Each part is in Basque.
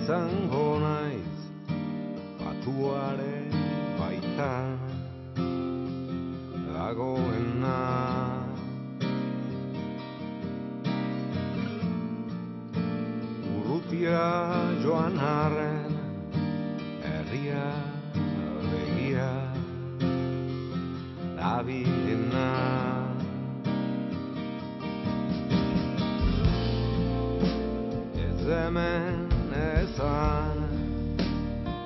izango naiz batuaren baitan dagoena. Urrutia joan arren herria begia dabilena. Ez hemen ezan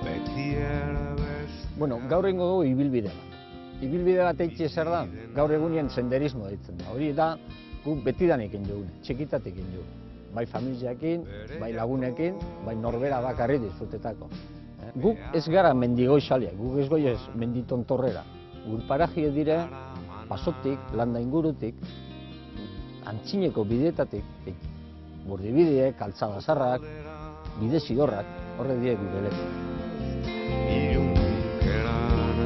beti erbest. Bueno, gaur egingo dugu ibilbide bat. Ibilbide bat eitxe zer da, gaur egunien senderismo deitzen da. Hori da, guk betidanik egin dugu, txikitatik egin dugu. Bai familiakin, bai lagunekin, bai norbera bakarri disfrutetako. Guk ez gara mendigoizaleak, guk ez goiez menditontorrera. Gure paraje dire, basotik, landa ingurutik, antzineko bideetatik, bordibideek, kaltzada zarrak, bide zidorrak, horre die gure leku. Ilunkeran,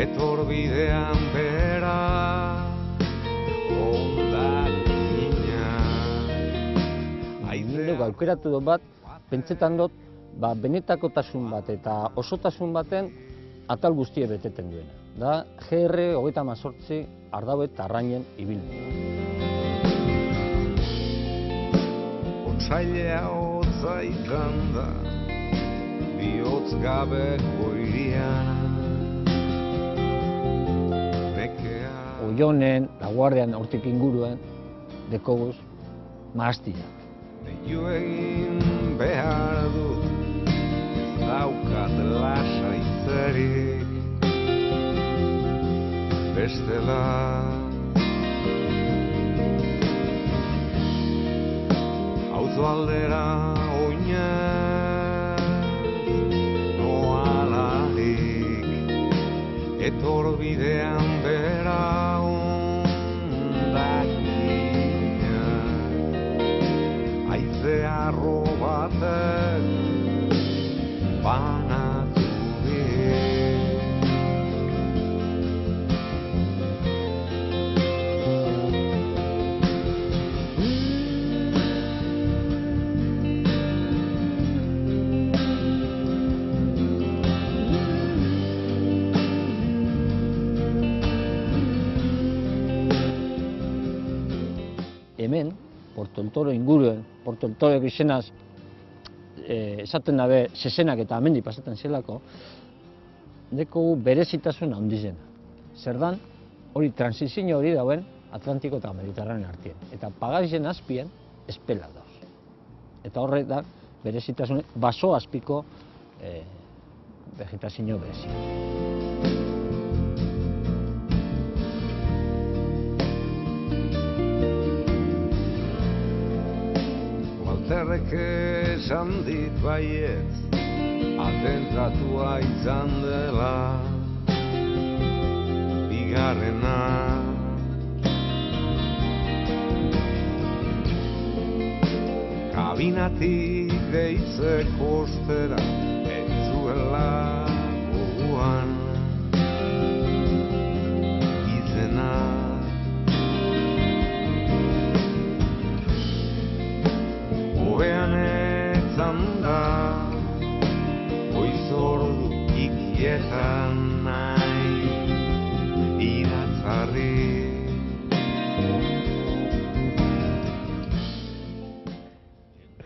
etorbidean bera, ondakina. Ninduk aukeratu dut bat, pentsetan dut, benetakotasun bat eta osotasun baten atal guztie beteten duena. Da GR 38 Ardaube eta Arrainen ibilbidea. Otsailea hotza izan da, bihotz gabeko hirian. Nekea... Oionen, Laguardian, hortik inguruen, dekoguz, mahastiak. Deio egin behar dut, daukat lasaitzerik, bestela. Auzo aldera oinez, noalarik, etorbidean bera ondakina. Aizea robatek banatu Hemen, Porto el Toro inguruen, Porto el Toro izenaz, esaten dabe, zezenak eta amendi pasaten zelako, dekogu berezitasun handizena. Zer dan, hori transizio hori dauen Atlantiko eta Mediterraneo artien. Eta Pagadizen azpien, espela dauz. Eta horre da, berezitasun, baso azpiko vegetazio berezia. Zerrek esan dit baietz, atentatua izan dela, bigarrena. Kabinatik deitzeko ostera, ez zuela goguan izena. Hobean etzan da, oizordu ikietan nahi idatzarri.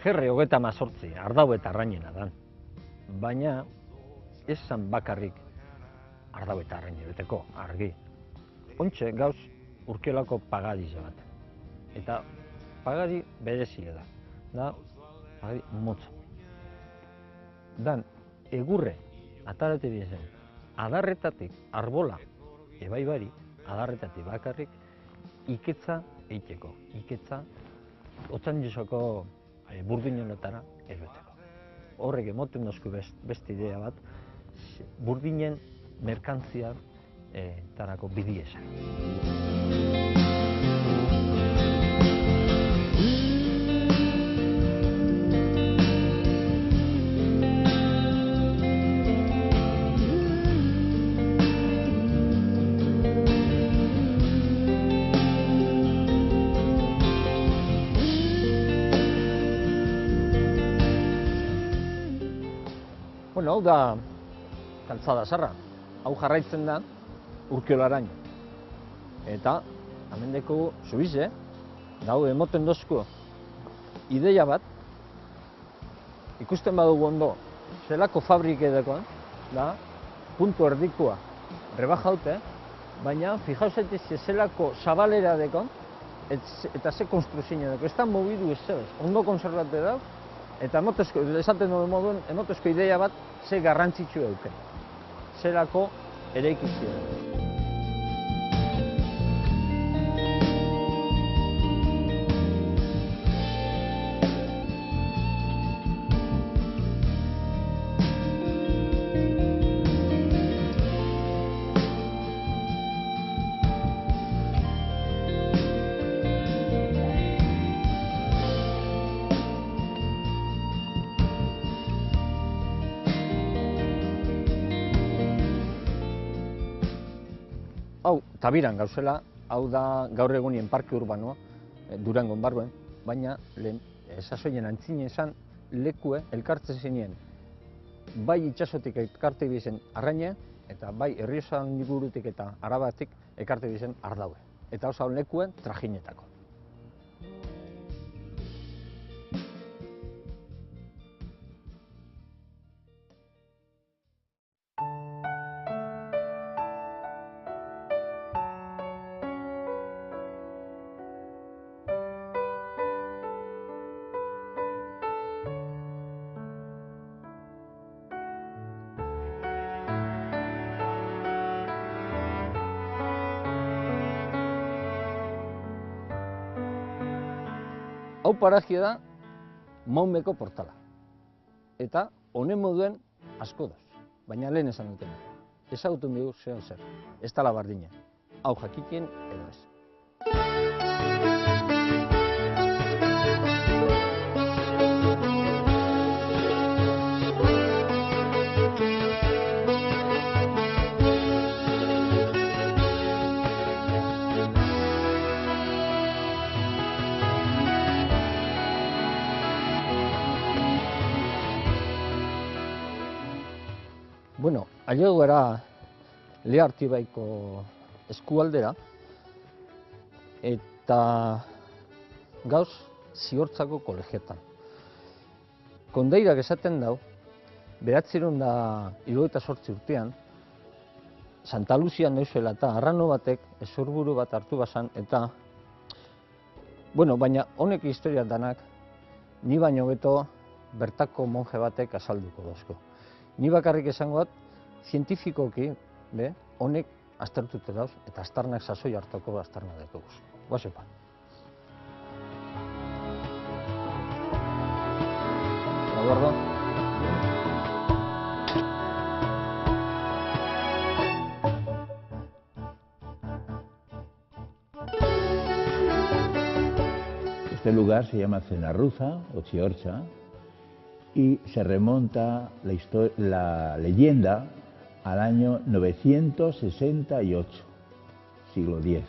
GR 38 Ardaube eta Arrainena da, baina ez zan bakarrik Ardaube eta Arraine beteko, argi. Ontxe gauz Urkiolako Pagadize bat, eta Pagadi berezia da. Da, pagadi motza. Dan, egurre, atarate bizen, adarretatik arbola, ebaibari, adarretatik bakarrik, iketza eiteko. Iketza, otzan josoko burdinonetara erbeteko. Horrek emoten dozku beste idea bat, burdinen merkantzia tarako bidiesa. Bueno, hau da kaltzada zarra. Hau jarraitzen da Urkiolaraino. Eta, amendeko Suize, da hau emoten dozko ideia bat, ikusten badugu ondo, zelako fabrike dekoan, da, puntu erdikoa rebajaute, baina, fijauzetiz, zelako zabalera dekoan, eta ze konstruzio deko, ez da mobidu ez zebez, ondo konservate da, eta esaten duen moduen, emotezko ideia bat, ze garrantzitsu euken, zelako eraikizio. Hau, Tabiran gauzela, hau da gaur egunien parke urbanoa, Durangon barruen, baina sasoien antzine esan lekue elkartzen zinien, bai itxasotik elkarte bizen Arraine, eta bai Errioxan ingurutik eta Arabatik elkarte bizen Ardaue. Eta oso lekuen trajinetako. Hau paraje da Maumeko portala. Eta honen moduen asko doz, baina lehen esan dutena. Ezagutun dugu zeon zer, ez dala bardina. Hau jakitien edo ez. Bueno, aio gara Lehartibaiko eskualdera, eta gauz Ziortzako kolegietan. Kondeirak esaten dau, 1978 urtean, Santa Luzian neuzela eta arrano batek ezurburu bat hartu bazan, eta, bueno, baina honek historia danak, ni baino beto bertako monje batek azalduko dozko. Ni bakarrik esango bat, zientifikoki, honek aztertute dauz, eta aztarnak sasoi hartoko aztarnak dekoguz. Guazepa. Aguardo. Este lugar se llama Cenarruza o Chiorcha y se remonta la leyenda al año 968, siglo X.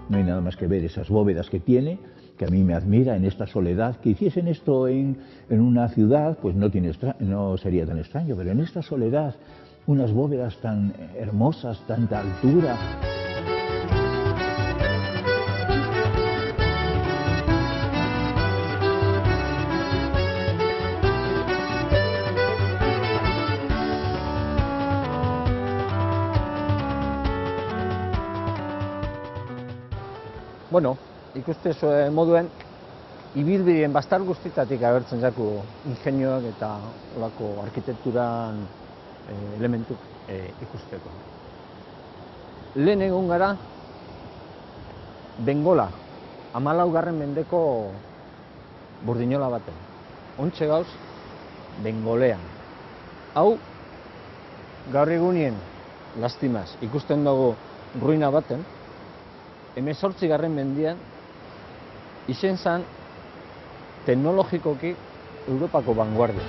No hay nada más que ver esas bóvedas que tiene, que a mí me admira en esta soledad. Que hiciesen esto en una ciudad, pues no sería tan extraño, pero en esta soledad, unas bóvedas tan hermosas, tanta altura. Bueno, ikuste moduen, ibilbideen bastar guztitatik agertzen zaku ingenioak eta olako arkitekturan elementuk ikusteko. Lehen egon gara, Bengola, 14. mendeko burdinola baten. Ontxe gauz, Bengolean. Hau, gaur egunien, lastimaz, ikusten dugu ruina baten, 18. mendian, izen zan teknologikoki Europako vanguardia.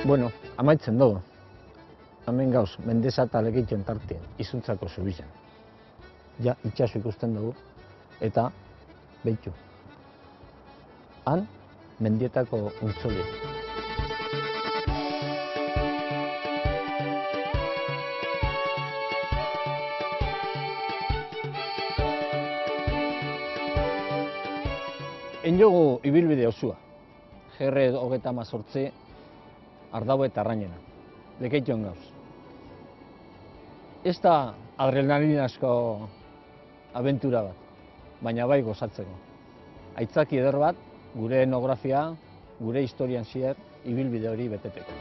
Bueno, amaitzen dugu. Hemen gauz, Mendesa eta Lekeition tartien, izuntzako zubizan. Ja, itxaso ikusten dugu, eta behitu. Han, mendietako untzoli. Egin jogu ibilbide osua. GR 38 Ardaue eta Arrainena. Lekeition gauz. Ez da adrenalinasko abentura bat, baina bai gozatzeko. Aitzaki eder bat, gure etnografia, gure historian zier, ibilbide hori beteteko.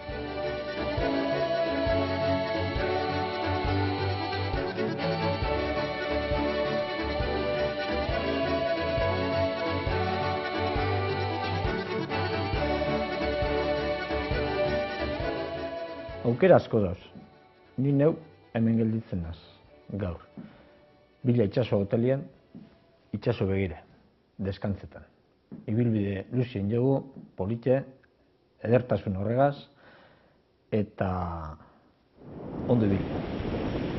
Aukera asko dauz. Ni neu hemen gelditzen naz, gaur. Bila itxaso hotelian, itxaso begire, deskantzetan. Ibilbide luzien jogu, polite, edertasun horregaz, eta ondo ibili.